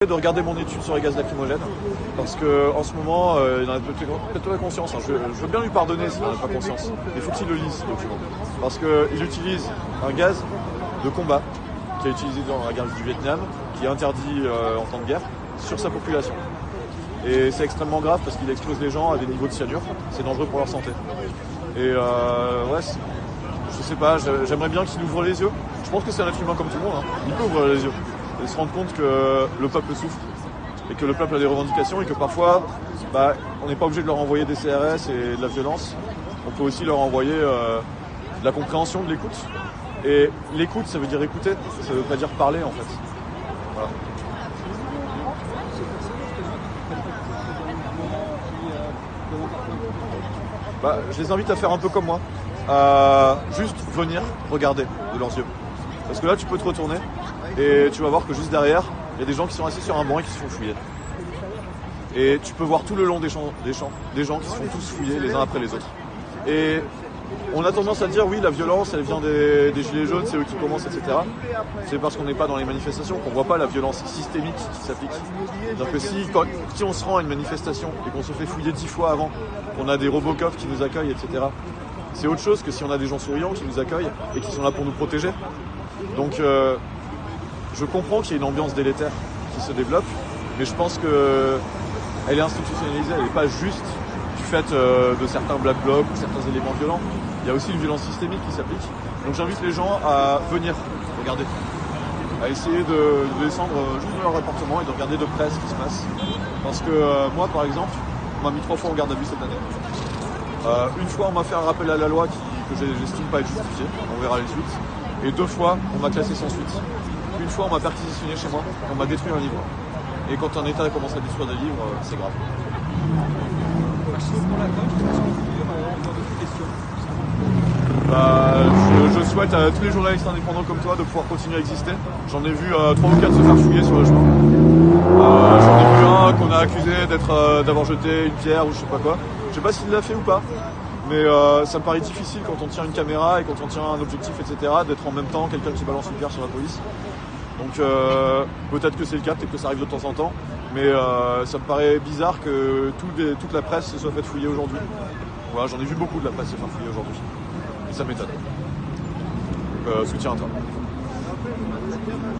De regarder mon étude sur les gaz lacrymogènes parce que en ce moment il en a peut-être pas conscience, hein. Je veux bien lui pardonner s'il n'en a pas conscience, mais il faut qu'il le lise ce document parce qu'il utilise un gaz de combat qui est utilisé dans la guerre du Vietnam, qui est interdit en temps de guerre sur sa population, et c'est extrêmement grave parce qu'il expose les gens à des niveaux de cyanure, c'est dangereux pour leur santé. Et ouais, je sais pas, j'aimerais bien qu'il ouvre les yeux. Je pense que c'est un être humain comme tout le monde, hein. Il peut ouvrir les yeux et se rendre compte que le peuple souffre et que le peuple a des revendications et que parfois on n'est pas obligé de leur envoyer des CRS et de la violence. On peut aussi leur envoyer de la compréhension, de l'écoute. Et l'écoute, ça veut dire écouter, ça veut pas dire parler en fait. Voilà. Je les invite à faire un peu comme moi, à juste venir regarder de leurs yeux. Parce que là tu peux te retourner et tu vas voir que juste derrière, il y a des gens qui sont assis sur un banc et qui se font fouiller. Et tu peux voir tout le long des gens qui se font tous fouiller les uns après les autres. Et on a tendance à dire oui, la violence elle vient des gilets jaunes, c'est eux qui commencent, etc. C'est parce qu'on n'est pas dans les manifestations qu'on ne voit pas la violence systémique qui s'applique. C'est-à-dire que si on se rend à une manifestation et qu'on se fait fouiller 10 fois avant, qu'on a des Robocop qui nous accueillent, etc., c'est autre chose que si on a des gens souriants qui nous accueillent et qui sont là pour nous protéger. Donc je comprends qu'il y ait une ambiance délétère qui se développe, mais je pense qu'elle est institutionnalisée, elle n'est pas juste du fait de certains black blocs ou certains éléments violents. Il y a aussi une violence systémique qui s'applique. Donc j'invite les gens à venir regarder, à essayer de descendre juste dans leur appartement et de regarder de près ce qui se passe. Parce que moi par exemple, on m'a mis 3 fois en garde à vue cette année. Une fois on m'a fait un rappel à la loi que j'estime pas être justifié, on verra les suites. Et 2 fois on m'a classé sans suite. Une fois on m'a perquisitionné chez moi, on m'a détruit un livre. Et quand un État commence à détruire des livres, c'est grave. Je souhaite à tous les journalistes indépendants comme toi de pouvoir continuer à exister. J'en ai vu 3 ou 4 se faire fouiller sur le chemin. J'en ai vu un qu'on a accusé d'avoir jeté une pierre ou je sais pas quoi. Je sais pas s'il l'a fait ou pas, mais ça me paraît difficile quand on tient une caméra et quand on tient un objectif, etc., d'être en même temps quelqu'un qui balance une pierre sur la police. Donc peut-être que c'est le cas, peut-être que ça arrive de temps en temps, mais ça me paraît bizarre que toute la presse se soit faite fouiller aujourd'hui. Voilà, j'en ai vu beaucoup de la presse se faire fouiller aujourd'hui. Et ça m'étonne. Donc soutien à toi.